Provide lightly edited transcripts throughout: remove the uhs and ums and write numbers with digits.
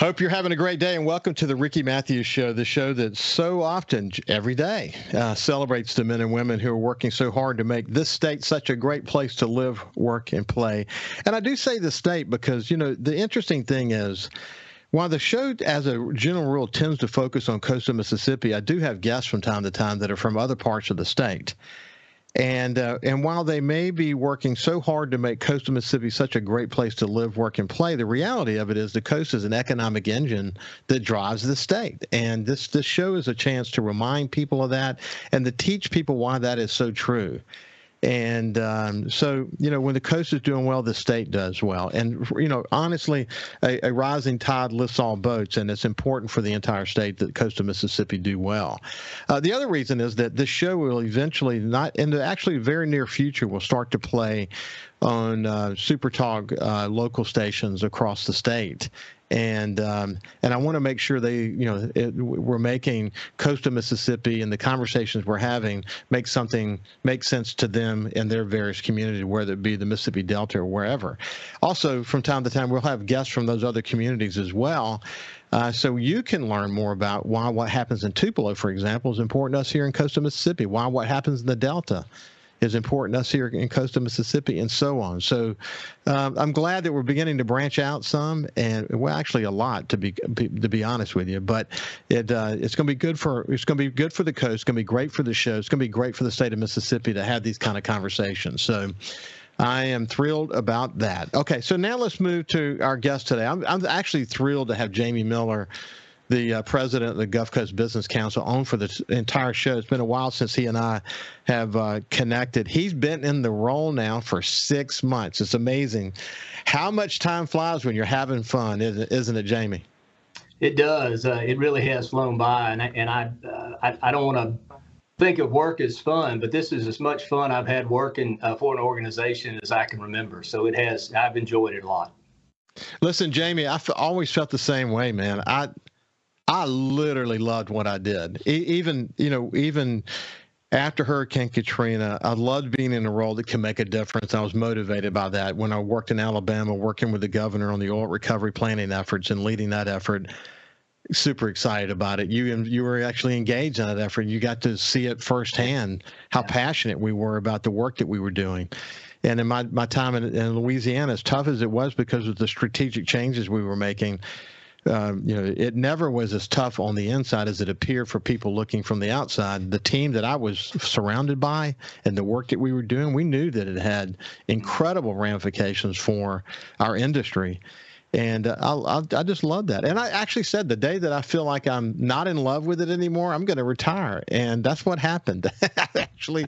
Hope you're having a great day, and welcome to the Ricky Mathews Show, the show that so often, every day, celebrates the men and women who are working so hard to make this state such a great place to live, work, and play. And I do say the state because, the interesting thing is, while the show, as a general rule, tends to focus on coastal Mississippi, I do have guests from time to time that are from other parts of the state. And while they may be working so hard to make coastal Mississippi such a great place to live, work, and play, the reality of it is the coast is an economic engine that drives the state. And this show is a chance to remind people of that and to teach people why that is so true. And so, when the coast is doing well, the state does well. And, honestly, a rising tide lifts all boats, and it's important for the entire state that coastal Mississippi do well. The other reason is that this show will eventually, not in the actually very near future, will start to play on SuperTalk local stations across the state. And I want to make sure we're making coastal Mississippi and the conversations we're having make sense to them in their various communities, whether it be the Mississippi Delta or wherever. Also, from time to time, we'll have guests from those other communities as well. So you can learn more about why what happens in Tupelo, for example, is important to us here in coastal Mississippi, why what happens in the Delta is important to us here in coastal Mississippi, and so on. So I'm glad that we're beginning to branch out some, and well, actually a lot to be honest with you. But it's going to be good for the coast. It's going to be great for the show. It's going to be great for the state of Mississippi to have these kind of conversations. So I am thrilled about that. Okay, so now let's move to our guest today. I'm actually thrilled to have Jamie Miller, the president of the Gulf Coast Business Council, on for the entire show. It's been a while since he and I have connected. He's been in the role now for 6 months. It's amazing how much time flies when you're having fun, isn't it, Jamie? It does. It really has flown by, and I don't want to think of work as fun, but this is as much fun I've had working for an organization as I can remember. So it has. I've enjoyed it a lot. Listen, Jamie, I've always felt the same way, man. I literally loved what I did. Even after Hurricane Katrina, I loved being in a role that can make a difference. I was motivated by that. When I worked in Alabama, working with the governor on the oil recovery planning efforts and leading that effort, super excited about it. You were actually engaged in that effort. You got to see it firsthand, how passionate we were about the work that we were doing. And in my time in Louisiana, as tough as it was because of the strategic changes we were making, it never was as tough on the inside as it appeared for people looking from the outside. The team that I was surrounded by and the work that we were doing, we knew that it had incredible ramifications for our industry. And I just love that. And I actually said the day that I feel like I'm not in love with it anymore, I'm going to retire. And that's what happened. Actually,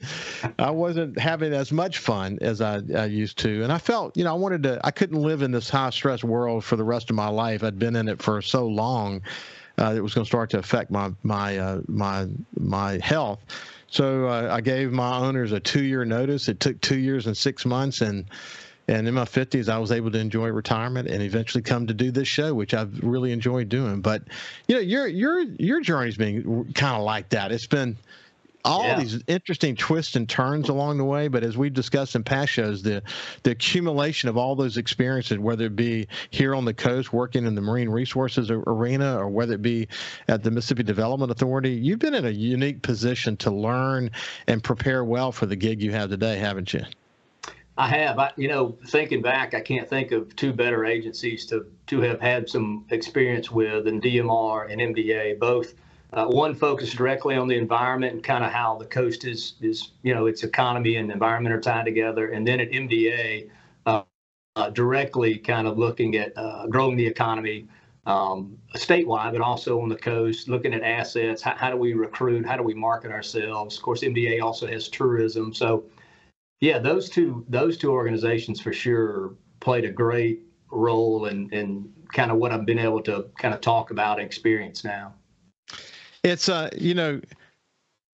I wasn't having as much fun as I used to. And I felt, I couldn't live in this high stress world for the rest of my life. I'd been in it for so long. It was going to start to affect my health. So I gave my owners a 2-year notice. It took 2 years and 6 months. And in my 50s, I was able to enjoy retirement and eventually come to do this show, which I've really enjoyed doing. But, your journey's been kind of like that. It's been all these interesting twists and turns along the way. But as we've discussed in past shows, the accumulation of all those experiences, whether it be here on the coast working in the marine resources arena or whether it be at the Mississippi Development Authority, you've been in a unique position to learn and prepare well for the gig you have today, haven't you? I have. Thinking back, I can't think of two better agencies to have had some experience with than DMR and MDA. Both one focused directly on the environment and kind of how the coast is its economy and environment are tied together, and then at MDA directly kind of looking at growing the economy statewide, but also on the coast, looking at assets. How do we recruit? How do we market ourselves? Of course, MDA also has tourism, so. Yeah, those two organizations for sure played a great role in kind of what I've been able to kind of talk about and experience now. It's I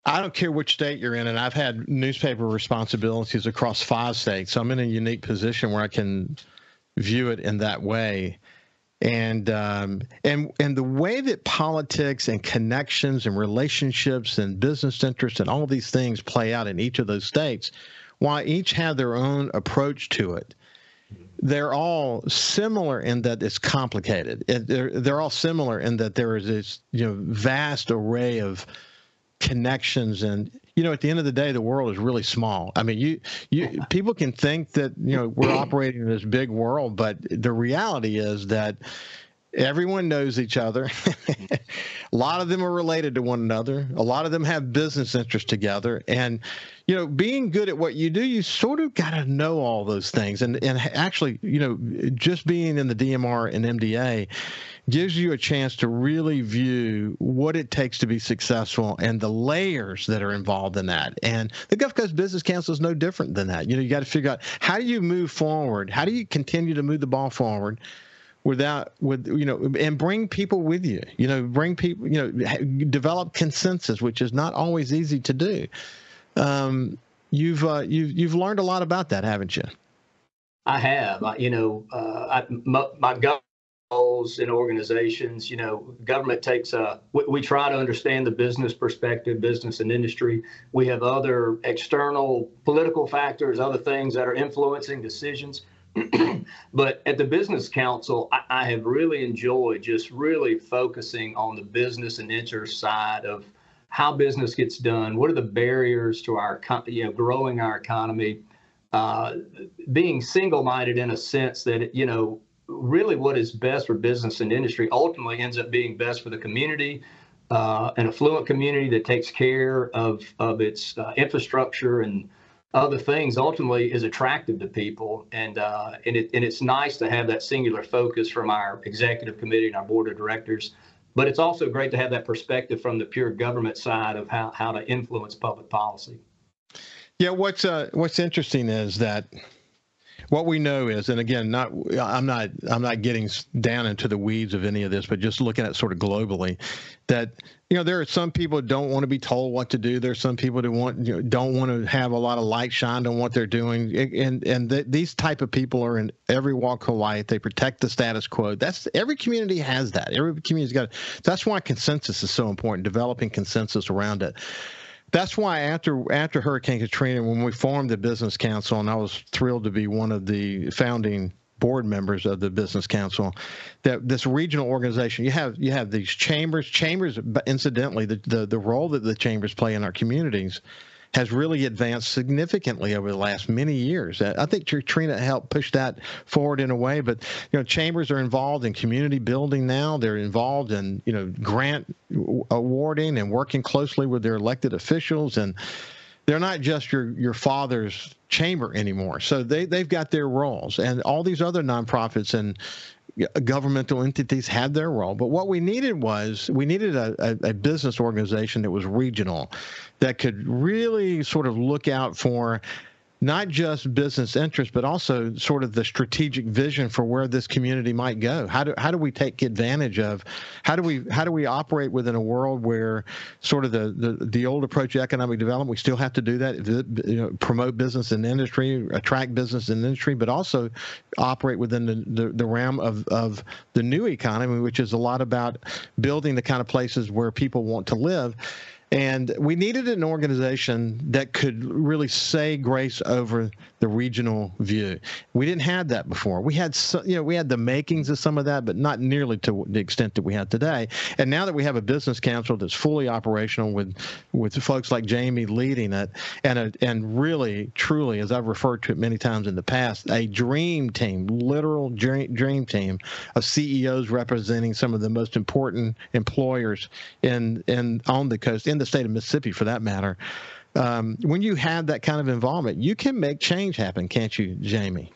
don't care which state you're in, and I've had newspaper responsibilities across 5 states, so I'm in a unique position where I can view it in that way. And the way that politics and connections and relationships and business interests and all these things play out in each of those states, while each have their own approach to it, they're all similar in that it's complicated. They're all similar in that there is this, vast array of connections. And, at the end of the day, the world is really small. I mean, people can think that, we're operating in this big world, but the reality is that everyone knows each other. A lot of them are related to one another. A lot of them have business interests together. And, being good at what you do, you sort of got to know all those things. And actually, just being in the DMR and MDA gives you a chance to really view what it takes to be successful and the layers that are involved in that. And the Gulf Coast Business Council is no different than that. You got to figure out, how do you move forward? How do you continue to move the ball forward and bring people with you, bring people, develop consensus, which is not always easy to do. You've learned a lot about that, haven't you? I have. My goals in organizations, government takes we try to understand the business perspective, business and industry. We have other external political factors, other things that are influencing decisions. But at the Business Council, I have really enjoyed just really focusing on the business and interest side of how business gets done. What are the barriers to our, growing our economy? Being single-minded in a sense that, really what is best for business and industry ultimately ends up being best for the community, an affluent community that takes care of its infrastructure and other things, ultimately is attractive to people. And it's nice to have that singular focus from our executive committee and our board of directors. But it's also great to have that perspective from the pure government side of how to influence public policy. Yeah, what's interesting is that what we know is, and again, I'm not getting down into the weeds of any of this, but just looking at sort of globally, that there are some people who don't want to be told what to do. There's some people who don't want to have a lot of light shined on what they're doing, and these type of people are in every walk of life. They protect the status quo. Every community has that. Every community's got it. That's why consensus is so important. Developing consensus around it. That's why after Hurricane Katrina, when we formed the Business Council, and I was thrilled to be one of the founding board members of the Business Council, that this regional organization, you have these chambers, incidentally, the role that the chambers play in our communities has really advanced significantly over the last many years. I think Katrina helped push that forward in a way, but chambers are involved in community building now. They're involved in grant awarding and working closely with their elected officials, and they're not just your father's chamber anymore. So they've got their roles, and all these other nonprofits and governmental entities had their role. But what we needed a business organization that was regional, that could really sort of look out for not just business interests, but also sort of the strategic vision for where this community might go. How do we take advantage of? How do we operate within a world where sort of the old approach to economic development, we still have to do that, promote business and industry, attract business and industry, but also operate within the realm of the new economy, which is a lot about building the kind of places where people want to live. And we needed an organization that could really say grace over the regional view. We didn't have that before. We had, we had the makings of some of that, but not nearly to the extent that we have today. And now that we have a business council that's fully operational with folks like Jamie leading it, and really, truly, as I've referred to it many times in the past, a dream team, literal dream team of CEOs representing some of the most important employers on the coast, in the state of Mississippi, for that matter. When you have that kind of involvement, you can make change happen, can't you, Jamie?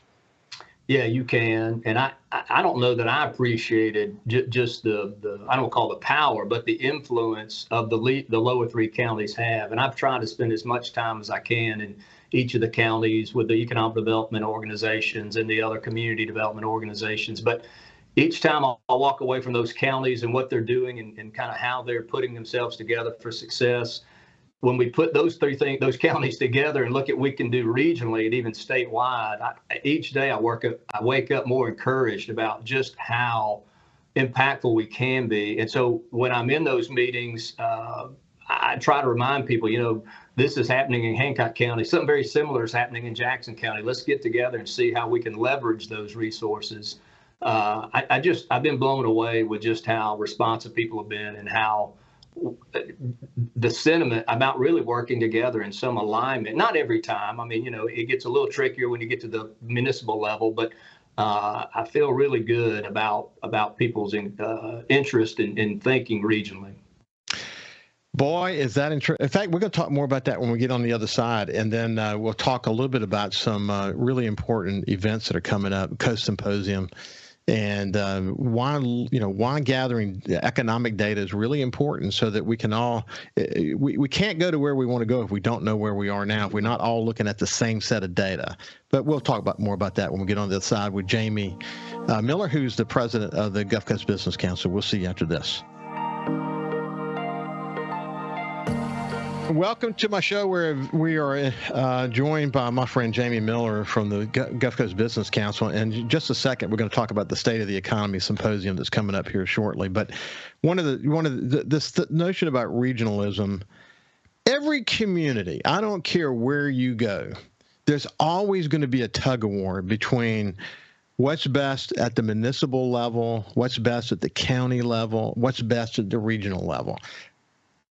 Yeah, you can. And I don't know that I appreciated just the I don't call it power, but the influence of the lower three counties have. And I've tried to spend as much time as I can in each of the counties with the economic development organizations and the other community development organizations. But each time I'll walk away from those counties and what they're doing and kind of how they're putting themselves together for success. When we put those counties together and look at what we can do regionally and even statewide, each day I wake up more encouraged about just how impactful we can be. And so when I'm in those meetings, I try to remind people, this is happening in Hancock County. Something very similar is happening in Jackson County. Let's get together and see how we can leverage those resources. I've been blown away with just how responsive people have been and how the sentiment about really working together in some alignment. Not every time. I mean, it gets a little trickier when you get to the municipal level, but I feel really good about people's interest in thinking regionally. Boy, is that in fact, we're going to talk more about that when we get on the other side, and then we'll talk a little bit about some really important events that are coming up, Coast Symposium, and why gathering economic data is really important, so that we can all we can't go to where we want to go if we don't know where we are now, if we're not all looking at the same set of data. But we'll talk more about that when we get on the other side with Jamie Miller, who's the president of the Gulf Coast Business Council. We'll see you after this. Welcome to my show, where we are joined by my friend Jamie Miller from the Gulf Coast Business Council. And in just a second, we're going to talk about the State of the Economy Symposium that's coming up here shortly. But this notion about regionalism, every community, I don't care where you go, there's always going to be a tug of war between what's best at the municipal level, what's best at the county level, what's best at the regional level.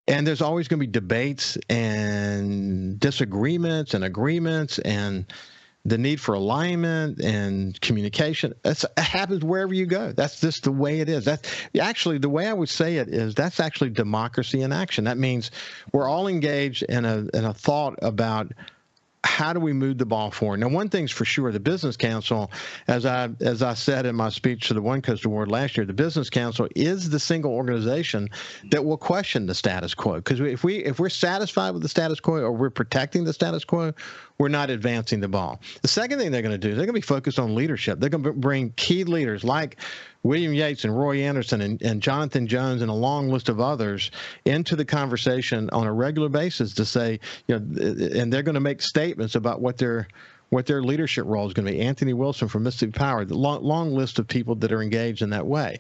And there's always going to be debates and disagreements and agreements and the need for alignment and communication. It happens wherever you go. That's just the way it is. That's actually the way I would say it is. That's actually democracy in action. That means we're all engaged in a thought about how do we move the ball forward? Now, one thing's for sure, the Business Council, as I said in my speech to the One Coast Award last year, the Business Council is the single organization that will question the status quo. Because if we're satisfied with the status quo, or we're protecting the status quo, we're not advancing the ball. The second thing they're going to do is they're going to be focused on leadership. They're going to bring key leaders like William Yates and Roy Anderson and Jonathan Jones and a long list of others into the conversation on a regular basis to say, and they're going to make statements about what their leadership role is going to be. Anthony Wilson from Mississippi Power, the long list of people that are engaged in that way.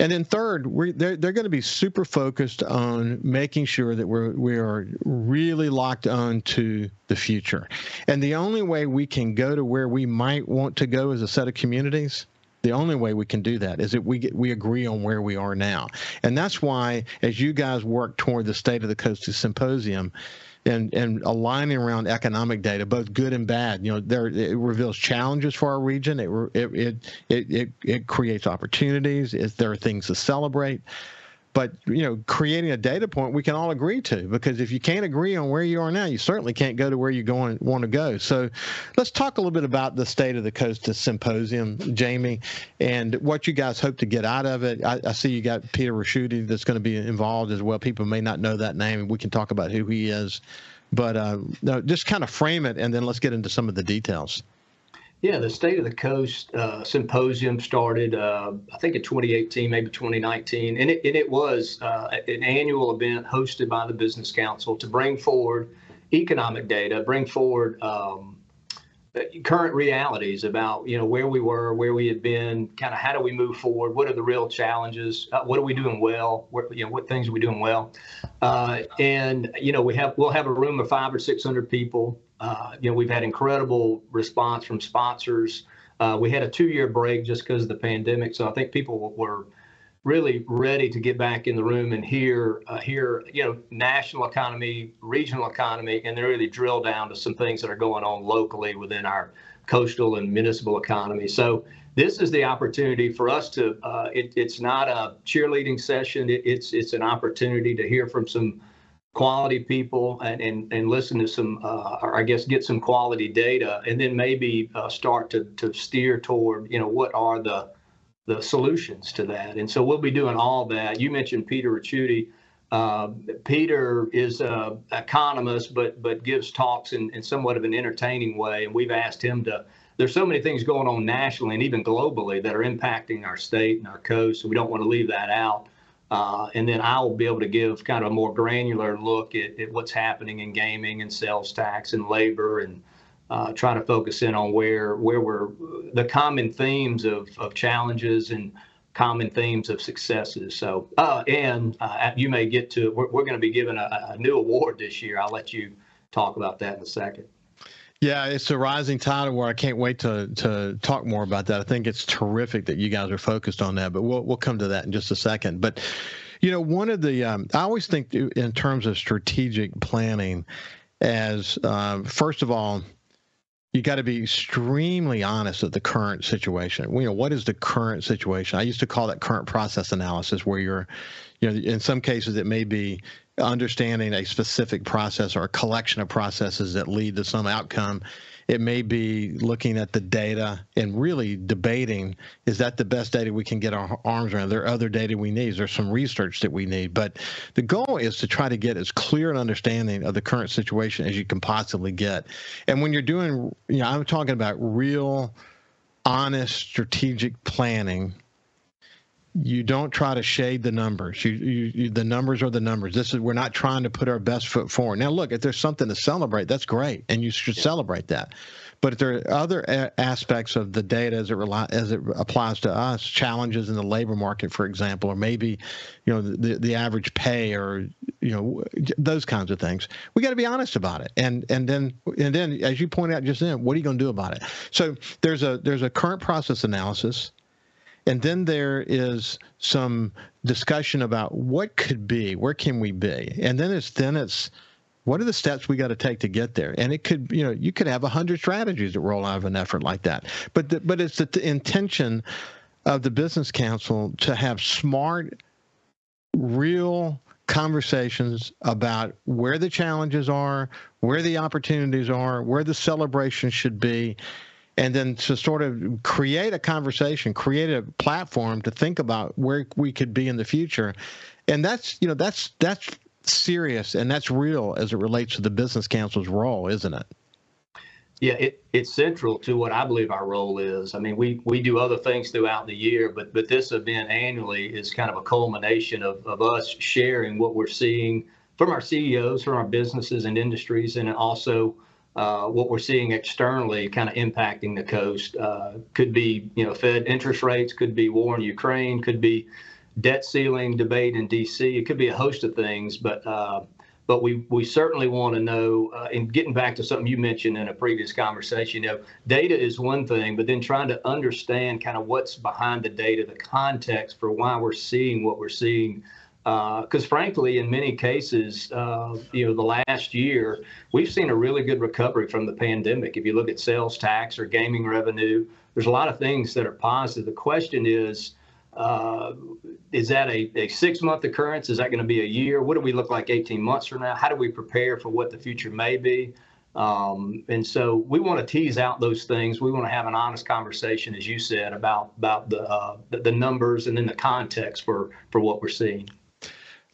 And then third, they're going to be super focused on making sure that we are really locked on to the future. And the only way we can go to where we might want to go as a set of communities, the only way we can do that is that we agree on where we are now. And that's why, as you guys work toward the State of the Coast Symposium and aligning around economic data, both good and bad, it reveals challenges for our region. It creates opportunities. There are things to celebrate. But, creating a data point we can all agree to, because if you can't agree on where you are now, you certainly can't go to where you want to go. So let's talk a little bit about the State of the Coast Symposium, Jamie, and what you guys hope to get out of it. I see you got Peter Raschuti that's going to be involved as well. People may not know that name. We can talk about who he is. But no, just kind of frame it, and then let's get into some of the details. Yeah, the State of the Coast Symposium started, I think in 2018, maybe 2019, and it was an annual event hosted by the Business Council to bring forward economic data, bring forward current realities about where we were, where we had been, kind of how do we move forward, what are the real challenges, what are we doing well, what things are we doing well, and we'll have a room of 500 or 600 people. We've had incredible response from sponsors. We had a 2-year break just because of the pandemic, so I think people were really ready to get back in the room and hear national economy, regional economy, and then really drill down to some things that are going on locally within our coastal and municipal economy. So this is the opportunity for us to. It's not a cheerleading session. It's an opportunity to hear from some quality people and listen to some, or I guess get some quality data, and then maybe start to steer toward, what are the solutions to that. And so we'll be doing all that. You mentioned Peter Raschuti. Peter is an economist, but gives talks in somewhat of an entertaining way. And we've asked him there's so many things going on nationally and even globally that are impacting our state and our coast. So we don't want to leave that out. And then I will be able to give kind of a more granular look at what's happening in gaming and sales tax and labor, and try to focus in on where we're the common themes of challenges and common themes of successes. So, you may get to it. We're going to be given a new award this year. I'll let you talk about that in a second. Yeah, it's a rising tide where I can't wait to talk more about that. I think it's terrific that you guys are focused on that, but we'll come to that in just a second. But, one of the I always think in terms of strategic planning as, first of all, you got to be extremely honest of the current situation. What is the current situation? I used to call that current process analysis, where you're, in some cases it may be understanding a specific process or a collection of processes that lead to some outcome. It may be looking at the data and really debating, is that the best data we can get our arms around? There are other data we need. There's some research that we need. But the goal is to try to get as clear an understanding of the current situation as you can possibly get. And when you're doing, I'm talking about real, honest, strategic planning, you don't try to shade the numbers. The numbers are the numbers. We're not trying to put our best foot forward. Now, look, if there's something to celebrate, that's great, and you should celebrate that. But if there are other aspects of the data as it applies to us, challenges in the labor market, for example, or maybe, the average pay, or those kinds of things, we got to be honest about it. And then, as you pointed out just then, what are you going to do about it? So there's a current process analysis. And then there is some discussion about what could be, where can we be? And then it's what are the steps we got to take to get there? And it could, you could have 100 strategies that roll out of an effort like that. But it's the intention of the Business Council to have smart, real conversations about where the challenges are, where the opportunities are, where the celebration should be. And then to sort of create a conversation, create a platform to think about where we could be in the future. And that's serious and that's real as it relates to the Business Council's role, isn't it? Yeah, it's central to what I believe our role is. I mean, we do other things throughout the year, but this event annually is kind of a culmination of us sharing what we're seeing from our CEOs, from our businesses and industries, and also what we're seeing externally kind of impacting the coast. Could be, Fed interest rates, could be war in Ukraine, could be debt ceiling debate in D.C. It could be a host of things, but we certainly want to know, and getting back to something you mentioned in a previous conversation, data is one thing, but then trying to understand kind of what's behind the data, the context for why we're seeing what we're seeing. Because frankly, in many cases, the last year, we've seen a really good recovery from the pandemic. If you look at sales tax or gaming revenue, there's a lot of things that are positive. The question is that a 6-month occurrence? Is that going to be a year? What do we look like 18 months from now? How do we prepare for what the future may be? And so we want to tease out those things. We want to have an honest conversation, as you said, about the numbers and then the context for what we're seeing.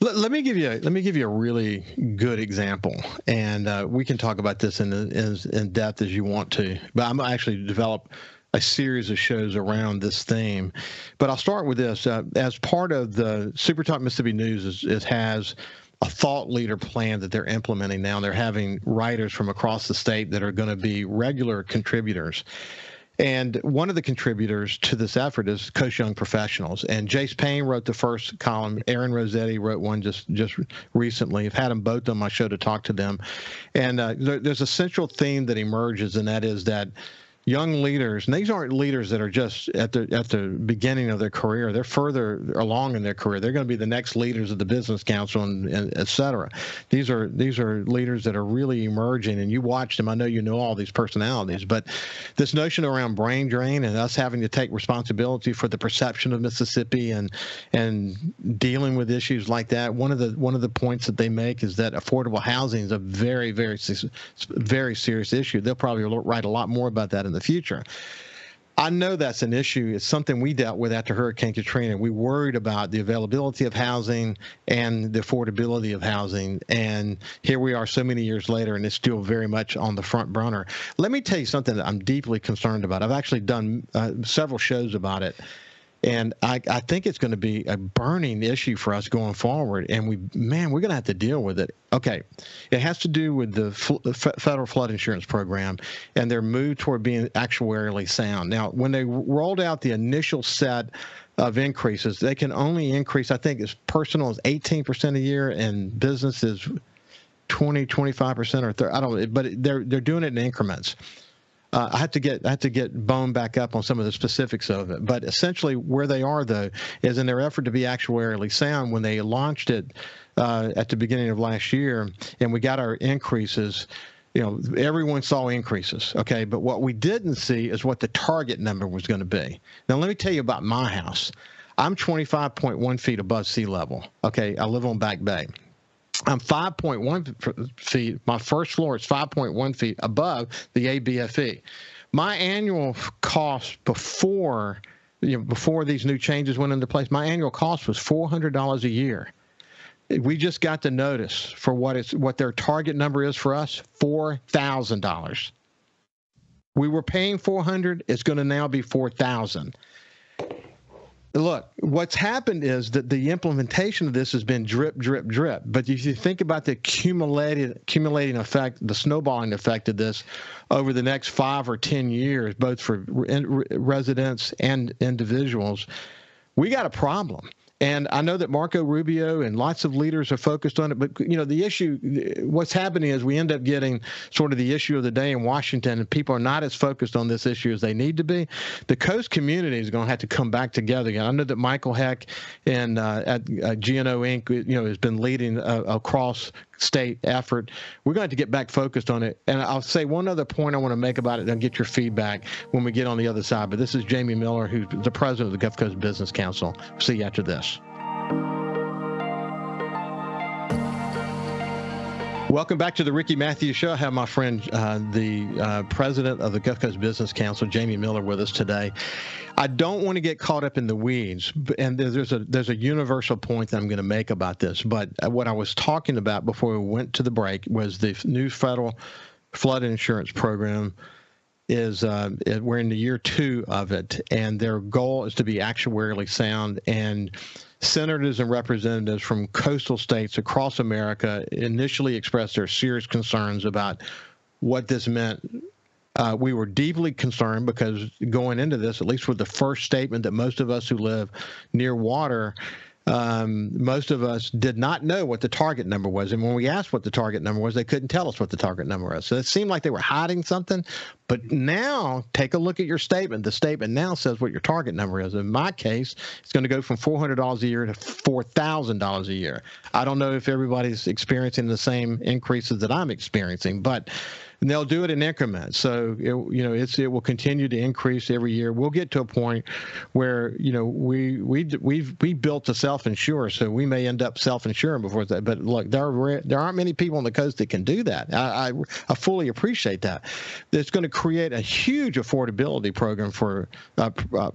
Let me give you a really good example, and we can talk about this in depth as you want to. But I'm actually develop a series of shows around this theme. But I'll start with this. As part of the SuperTalk Mississippi News has a thought leader plan that they're implementing now. They're having writers from across the state that are going to be regular contributors. And one of the contributors to this effort is Coach Young Professionals. And Jace Payne wrote the first column. Aaron Rossetti wrote one just recently. I've had them both on my show to talk to them. And there's a central theme that emerges, and that is that young leaders, and these aren't leaders that are just at the beginning of their career. They're further along in their career. They're going to be the next leaders of the Business Council, and et cetera. These are leaders that are really emerging, and you watch them. I know you know all these personalities, but this notion around brain drain and us having to take responsibility for the perception of Mississippi and dealing with issues like that. One of the points that they make is that affordable housing is a very, very, very serious issue. They'll probably write a lot more about that in the future. I know that's an issue. It's something we dealt with after Hurricane Katrina. We worried about the availability of housing and the affordability of housing. And here we are so many years later, and it's still very much on the front burner. Let me tell you something that I'm deeply concerned about. I've actually done several shows about it. And I think it's going to be a burning issue for us going forward. And we're going to have to deal with it. Okay. It has to do with the federal flood insurance program and their move toward being actuarially sound. Now, when they rolled out the initial set of increases, they can only increase, I think it's personal is 18% a year and business is 20, 25% or 30, I don't know, but they're doing it in increments. I have to get boned back up on some of the specifics of it, but essentially where they are though is in their effort to be actuarially sound. When they launched it at the beginning of last year, and we got our increases, everyone saw increases. Okay, but what we didn't see is what the target number was going to be. Now let me tell you about my house. I'm 25.1 feet above sea level. Okay, I live on Back Bay. I'm 5.1 feet. My first floor is 5.1 feet above the ABFE. My annual cost before these new changes went into place, my annual cost was $400 a year. We just got the notice for what their target number is for us, $4,000. We were paying $400. It's going to now be $4,000. Look, what's happened is that the implementation of this has been drip, drip, drip. But if you think about the accumulating effect, the snowballing effect of this over the next 5 or 10 years, both for residents and individuals, we got a problem. And I know that Marco Rubio and lots of leaders are focused on it. But, the issue, what's happening is we end up getting sort of the issue of the day in Washington, and people are not as focused on this issue as they need to be. The coast community is going to have to come back together again. I know that Michael Heck and at GNO Inc., has been leading a cross-state effort. We're going to have to get back focused on it. And I'll say one other point I want to make about it and get your feedback when we get on the other side. But this is Jamie Miller, who's the president of the Gulf Coast Business Council. See you after this. Welcome back to the Ricky Mathews Show. I have my friend, the president of the Gulf Coast Business Council, Jamie Miller, with us today. I don't want to get caught up in the weeds, and there's a universal point that I'm going to make about this. But what I was talking about before we went to the break was the new federal flood insurance program. We're in the year 2 of it, and their goal is to be actuarially sound. And senators and representatives from coastal states across America initially expressed their serious concerns about what this meant. We were deeply concerned because going into this, at least with the first statement that most of us who live near water, most of us did not know what the target number was. And when we asked what the target number was, they couldn't tell us what the target number was. So it seemed like they were hiding something. But now take a look at your statement. The statement now says what your target number is. In my case, it's going to go from $400 a year to $4,000 a year. I don't know if everybody's experiencing the same increases that I'm experiencing, but they'll do it in increments. So, it will continue to increase every year. We'll get to a point where, we built to self-insure, so we may end up self-insuring before that. But look, there aren't many people on the coast that can do that. I fully appreciate that. It's going to create a huge affordability program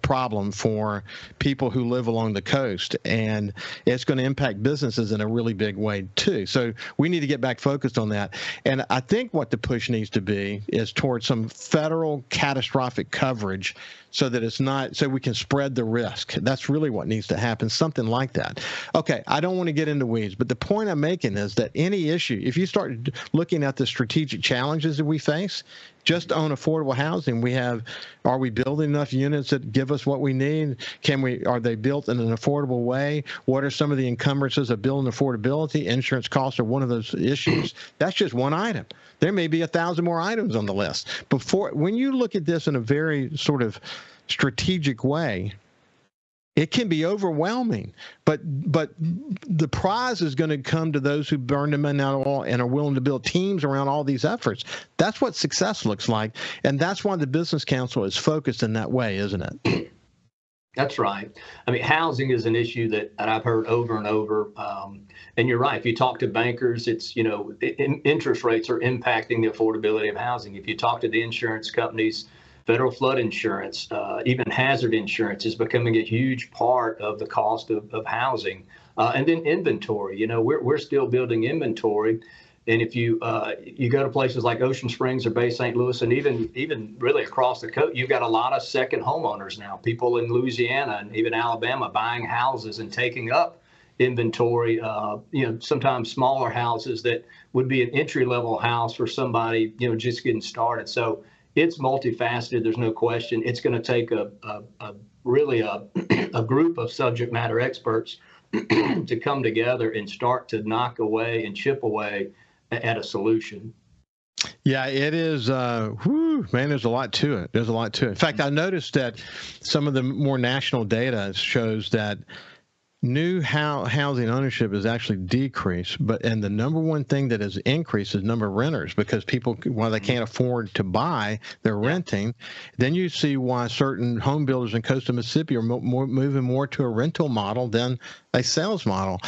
problem for people who live along the coast, and it's going to impact businesses in a really big way too. So we need to get back focused on that. And I think what the push needs to be is towards some federal catastrophic coverage so that it's not, so we can spread the risk. That's really what needs to happen, something like that. Okay, I don't want to get into weeds, but the point I'm making is that any issue, if you start looking at the strategic challenges that we face, just on affordable housing, are we building enough units that give us what we need? Are they built in an affordable way? What are some of the encumbrances of building affordability? Insurance costs are one of those issues. That's just one item. There may be 1,000 more items on the list. When you look at this in a very sort of strategic way, it can be overwhelming, but the prize is going to come to those who burn the midnight oil and are willing to build teams around all these efforts. That's what success looks like, and that's why the Business Council is focused in that way, isn't it? That's right. I mean, housing is an issue that I've heard over and over. And you're right. If you talk to bankers, it's, interest rates are impacting the affordability of housing. If you talk to the insurance companies, federal flood insurance, even hazard insurance is becoming a huge part of the cost of housing. And then inventory, we're still building inventory. And if you you go to places like Ocean Springs or Bay St. Louis, and even really across the coast, you've got a lot of second homeowners now. People in Louisiana and even Alabama buying houses and taking up inventory. Sometimes smaller houses that would be an entry-level house for somebody just getting started. So it's multifaceted. There's no question. It's going to take really a group of subject matter experts to come together and start to knock away and chip away at a solution. Yeah, it is. Man, there's a lot to it. There's a lot to it. In fact, I noticed that some of the more national data shows that new housing ownership has actually decreased, and the number one thing that has increased is number of renters, because people, while they can't afford to buy, they're renting. Then you see why certain home builders in coastal Mississippi are moving more to a rental model than a sales model.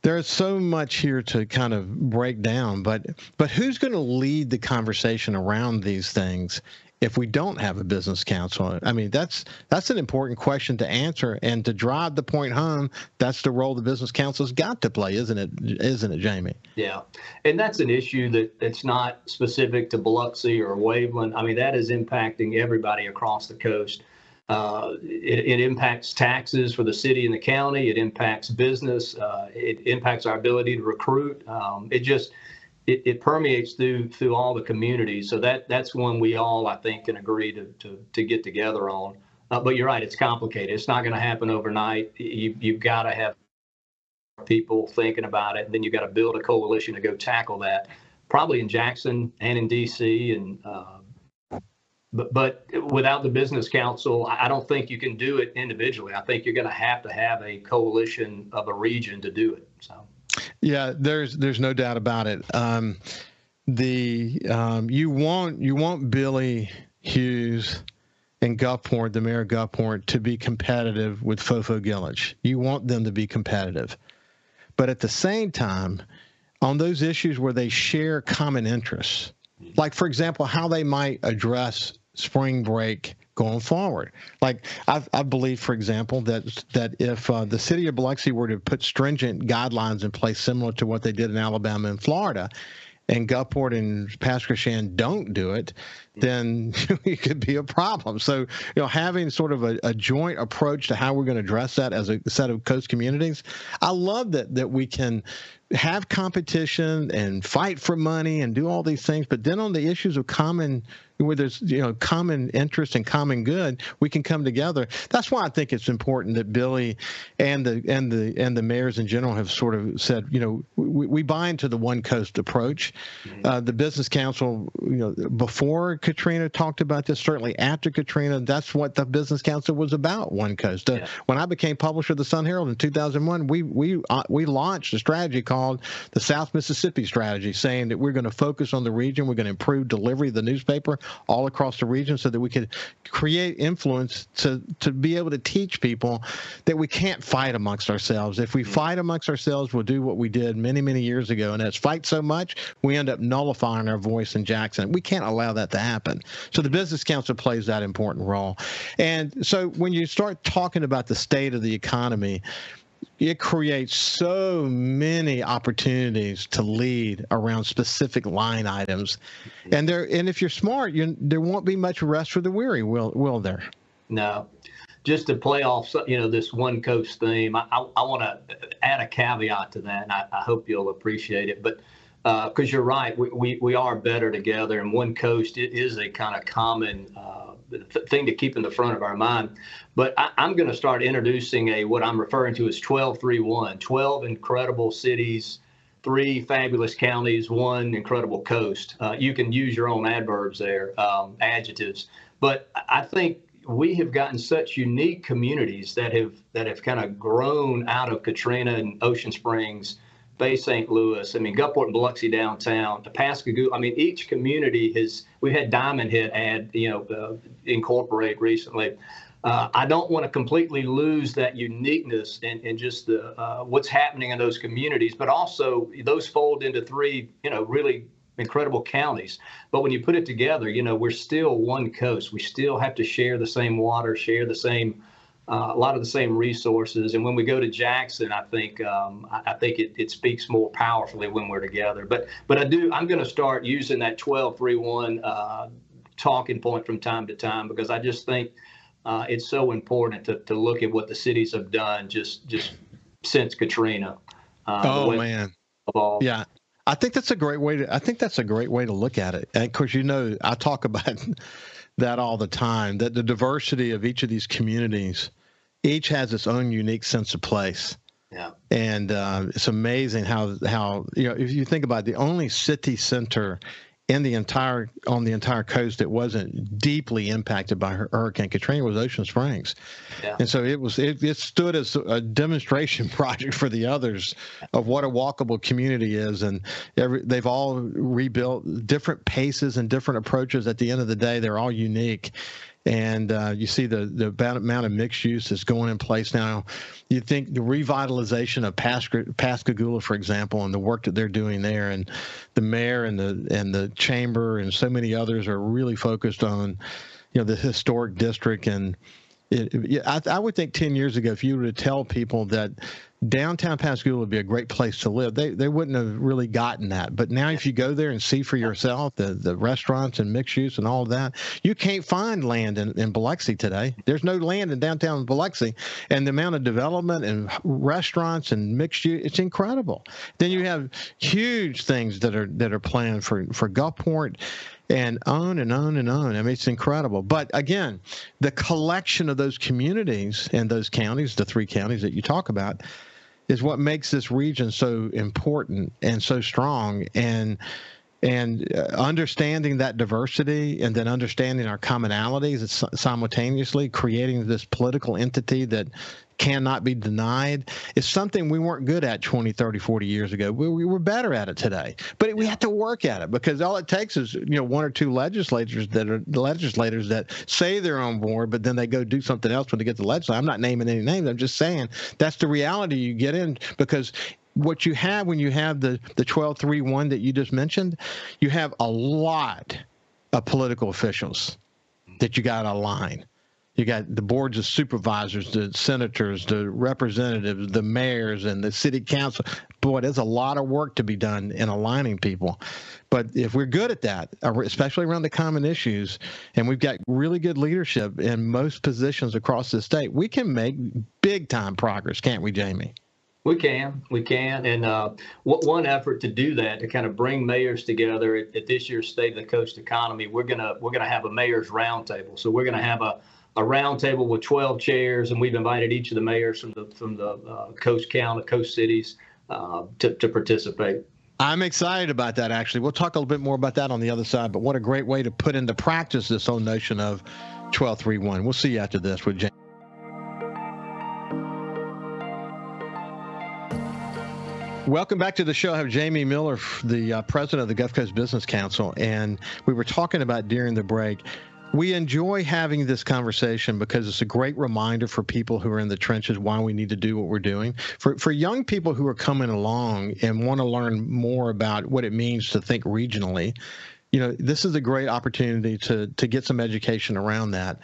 There's so much here to kind of break down, but who's going to lead the conversation around these things if we don't have a business council? I mean, that's an important question to answer, and to drive the point home, that's the role the business council's got to play, isn't it, Jamie? Yeah, and that's an issue that's not specific to Biloxi or Waveland. I mean, that is impacting everybody across the coast. It impacts taxes for the city and the county. It impacts business. It impacts our ability to recruit. It permeates through all the communities. So that's one we all, I think, can agree to get together on. But you're right, it's complicated. It's not going to happen overnight. You've got to have people thinking about it, and then you've got to build a coalition to go tackle that, probably in Jackson and in D.C. and But without the business council, I don't think you can do it individually. I think you're going to have a coalition of a region to do it. So, yeah, there's no doubt about it. You want Billy Hughes and Gulfport, the mayor of Gulfport, to be competitive with Fofo Gillage. You want them to be competitive, but at the same time, on those issues where they share common interests, like, for example, how they might address spring break going forward. Like, I believe, for example, that if the city of Biloxi were to put stringent guidelines in place similar to what they did in Alabama and Florida, and Gulfport and Pasquishan don't do it, then it could be a problem. So, having sort of a joint approach to how we're going to address that as a set of coast communities, I love that we can have competition and fight for money and do all these things, but then on the issues of common, where there's common interest and common good, we can come together. That's why I think it's important that Billy and the mayors in general have sort of said, we buy into the one coast approach. The business council, before Katrina talked about this, certainly after Katrina, that's what the business council was about, one coast. When I became publisher of the Sun Herald in 2001, we launched a strategy called the South Mississippi Strategy, saying that we're going to focus on the region. We're going to improve delivery of the newspaper all across the region so that we could create influence to be able to teach people that we can't fight amongst ourselves. If we fight amongst ourselves, we'll do what we did many, many years ago. And as fight so much, we end up nullifying our voice in Jackson. We can't allow that to happen. So the Business Council plays that important role. And so when you start talking about the state of the economy, it creates so many opportunities to lead around specific line items, and if you're smart, there won't be much rest for the weary, will there? No. Just to play off, this one coast theme, I want to add a caveat to that, and I hope you'll appreciate it. But because you're right, we are better together, and one coast is a kind of common thing to keep in the front of our mind. But I'm going to start introducing what I'm referring to as 12-3-1, 12 incredible cities, 3 fabulous counties, 1 incredible coast. You can use your own adverbs there, adjectives. But I think we have gotten such unique communities that have kind of grown out of Katrina and Ocean Springs, Bay St. Louis, Gulfport and Biloxi downtown, Pascagoula. Each community we've had Diamond Head incorporate recently. I don't want to completely lose that uniqueness and just what's happening in those communities, but also those fold into 3, really incredible counties. But when you put it together, we're still one coast. We still have to share the same water, share the same a lot of the same resources. And when we go to Jackson, I think it speaks more powerfully when we're together. But I'm going to start using that 12-3-1 talking point from time to time, because I just think it's so important to look at what the cities have done just since Katrina. Oh man, yeah. I think that's a great way to look at it. And of course, I talk about that all the time, that the diversity of each of these communities, each has its own unique sense of place. Yeah. And it's amazing how if you think about it, the only city center on the entire coast that wasn't deeply impacted by Hurricane Katrina was Ocean Springs. Yeah. And so it stood as a demonstration project for the others of what a walkable community is. And they've all rebuilt different paces and different approaches. At the end of the day, they're all unique. And you see the amount of mixed use that's going in place now. You think the revitalization of Pascagoula, for example, and the work that they're doing there, and the mayor and the chamber and so many others are really focused on, the historic district. And I would think 10 years ago, if you were to tell people that downtown Pascagoula would be a great place to live, they wouldn't have really gotten that. But now if you go there and see for yourself the restaurants and mixed use and all of that, you can't find land in Biloxi today. There's no land in downtown Biloxi. And the amount of development and restaurants and mixed use, it's incredible. Then you have huge things that are planned for Gulfport, and on and on and on. I mean, it's incredible. But again, the collection of those communities and those counties, the 3 counties that you talk about, is what makes this region so important and so strong. And understanding that diversity, and then understanding our commonalities, simultaneously creating this political entity that cannot be denied, is something we weren't good at 20, 30, 40 years ago. We were better at it today, but we have to work at it, because all it takes is 1 or 2 legislators that say they're on board, but then they go do something else when they get to the legislature. I'm not naming any names. I'm just saying that's the reality you get in, because what you have when you have the 12-3-1 that you just mentioned, you have a lot of political officials that you got to align. You got the boards of supervisors, the senators, the representatives, the mayors, and the city council. Boy, there's a lot of work to be done in aligning people. But if we're good at that, especially around the common issues, and we've got really good leadership in most positions across the state, we can make big time progress, can't we, Jamie? We can. And one effort to do that, to kind of bring mayors together at this year's State of the Coast Economy, we're gonna have a mayor's roundtable. So we're gonna have a roundtable with 12 chairs, and we've invited each of the mayors from the coast county, coast cities to participate. I'm excited about that, actually. We'll talk a little bit more about that on the other side, but what a great way to put into practice this whole notion of 12-3-1. We'll see you after this with James. Welcome back to the show. I have Jamie Miller, the president of the Gulf Coast Business Council, and we were talking about during the break, we enjoy having this conversation because it's a great reminder for people who are in the trenches why we need to do what we're doing. For young people who are coming along and want to learn more about what it means to think regionally, this is a great opportunity to get some education around that.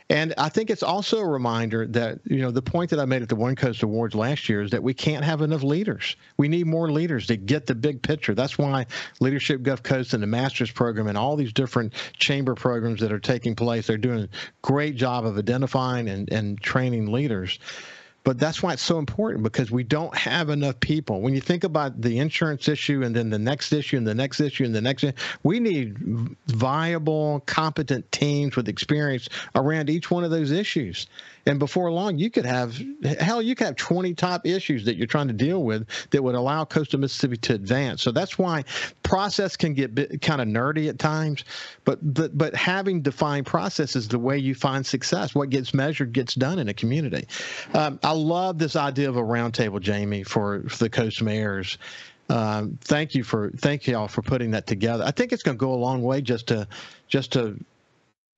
And I think it's also a reminder that, the point that I made at the One Coast Awards last year is that we can't have enough leaders. We need more leaders to get the big picture. That's why Leadership Gulf Coast and the Master's Program and all these different chamber programs that are taking place, they're doing a great job of identifying and training leaders. But that's why it's so important, because we don't have enough people. When you think about the insurance issue and then the next issue and the next issue and the next issue, we need viable, competent teams with experience around each one of those issues. And before long, you could have 20 top issues that you're trying to deal with that would allow coastal Mississippi to advance. So that's why process can get kind of nerdy at times, but having defined process is the way you find success. What gets measured gets done in a community. I love this idea of a roundtable, Jamie, for the coast mayors. Thank you all for putting that together. I think it's going to go a long way just to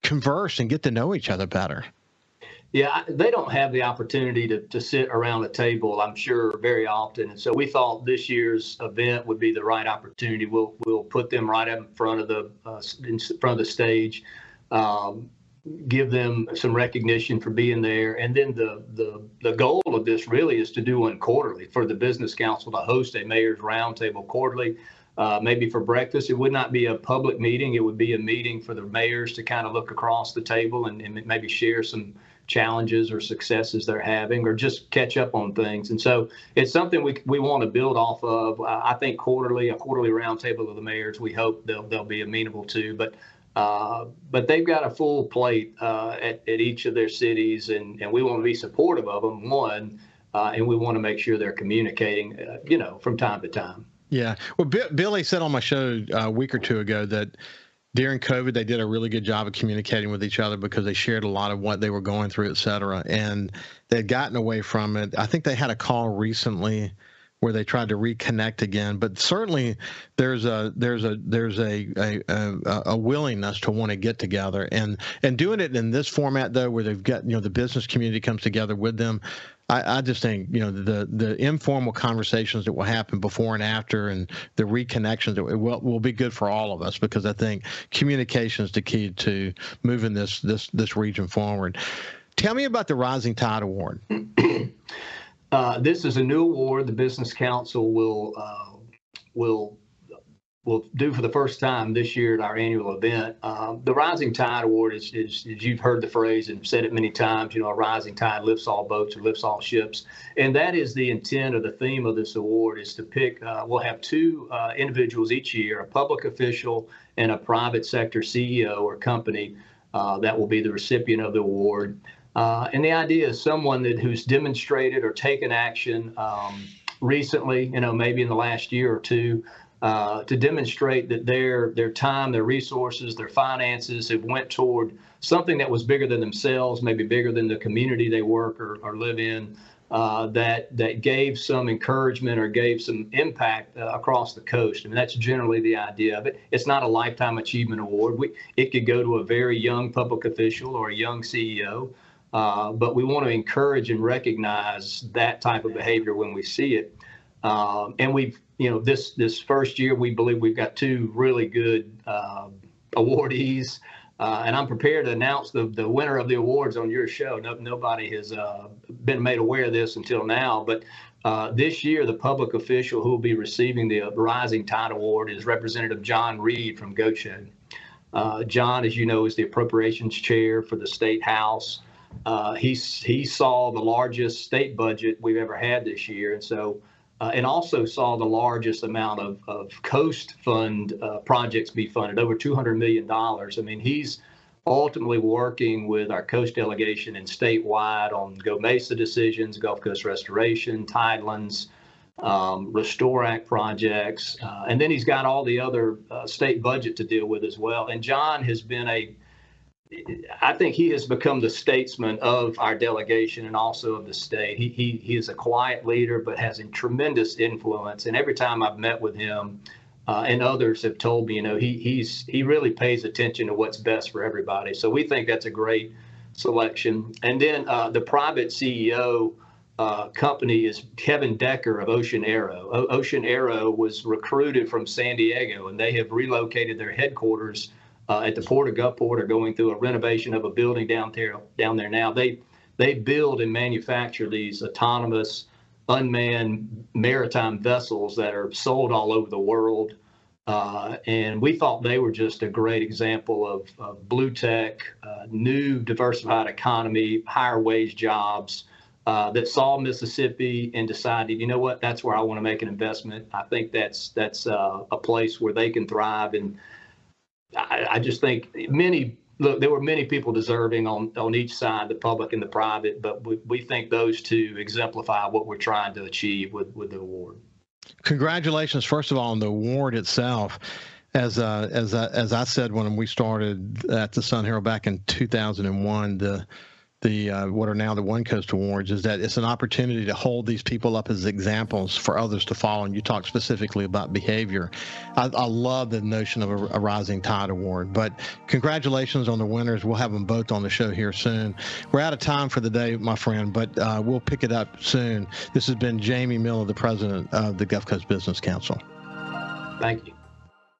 converse and get to know each other better. Yeah, they don't have the opportunity to sit around a table, I'm sure, very often. And so we thought this year's event would be the right opportunity. We'll put them right up in front of the stage. give them some recognition for being there. And then the goal of this really is to do one quarterly, for the business council to host a mayor's roundtable quarterly, maybe for breakfast. It would not be a public meeting. It would be a meeting for the mayors to kind of look across the table and maybe share some challenges or successes they're having, or just catch up on things. And so it's something we want to build off of. I think a quarterly roundtable of the mayors, we hope they'll be amenable to. But they've got a full plate at each of their cities, and we want to be supportive of them, and we want to make sure they're communicating, from time to time. Yeah. Well, Billy said on my show a week or two ago that during COVID, they did a really good job of communicating with each other because they shared a lot of what they were going through, et cetera, and they'd gotten away from it. I think they had a call recently where they tried to reconnect again, but certainly there's a willingness to want to get together, and doing it in this format though, where they've got, the business community comes together with them. I just think, the informal conversations that will happen before and after, and the reconnections that will be good for all of us, because I think communication is the key to moving this region forward. Tell me about the Rising Tide Award. This is a new award the Business Council will do for the first time this year at our annual event. The Rising Tide Award is you've heard the phrase and said it many times, a rising tide lifts all boats or lifts all ships. And that is the intent or the theme of this award, is to pick, we'll have two individuals each year, a public official and a private sector CEO or company that will be the recipient of the award. And the idea is someone who's demonstrated or taken action recently, maybe in the last year or two, to demonstrate that their time, their resources, their finances have went toward something that was bigger than themselves, maybe bigger than the community they work or live in, that gave some encouragement or gave some impact across the coast. I mean, that's generally the idea of it. It's not a lifetime achievement award. It could go to a very young public official or a young CEO. But we want to encourage and recognize that type of behavior when we see it. And we've, this first year, we believe we've got two really good awardees. And I'm prepared to announce the winner of the awards on your show. Nobody has been made aware of this until now. But this year, the public official who will be receiving the Rising Tide Award is Representative John Reed from Goat Shed. John, as you know, is the appropriations chair for the state house. He saw the largest state budget we've ever had this year, and so and also saw the largest amount of coast fund projects be funded, over $200 million. I mean, he's ultimately working with our coast delegation and statewide on Go Mesa decisions, Gulf Coast Restoration, Tidelands, Restore Act projects, and then he's got all the other state budget to deal with as well. And John has been I think he has become the statesman of our delegation and also of the state. He is a quiet leader, but has a tremendous influence. And every time I've met with him, and others have told me, he really pays attention to what's best for everybody. So we think that's a great selection. And then the private CEO company is Kevin Decker of Ocean Aero. Ocean Aero was recruited from San Diego, and they have relocated their headquarters at the Port of Gulfport, are going through a renovation of a building down there now. They build and manufacture these autonomous unmanned maritime vessels that are sold all over the world. And we thought they were just a great example of blue tech, new diversified economy, higher wage jobs that saw Mississippi and decided, you know what, that's where I want to make an investment. I think that's a place where they can thrive. And I just think there were many people deserving on each side, the public and the private, but we think those two exemplify what we're trying to achieve with the award. Congratulations, first of all, on the award itself. As I said when we started at the Sun Herald back in 2001, the what are now the One Coast Awards, is that it's an opportunity to hold these people up as examples for others to follow. And you talk specifically about behavior. I love the notion of a Rising Tide Award. But congratulations on the winners. We'll have them both on the show here soon. We're out of time for the day, my friend, but we'll pick it up soon. This has been Jamie Miller, the president of the Gulf Coast Business Council. Thank you.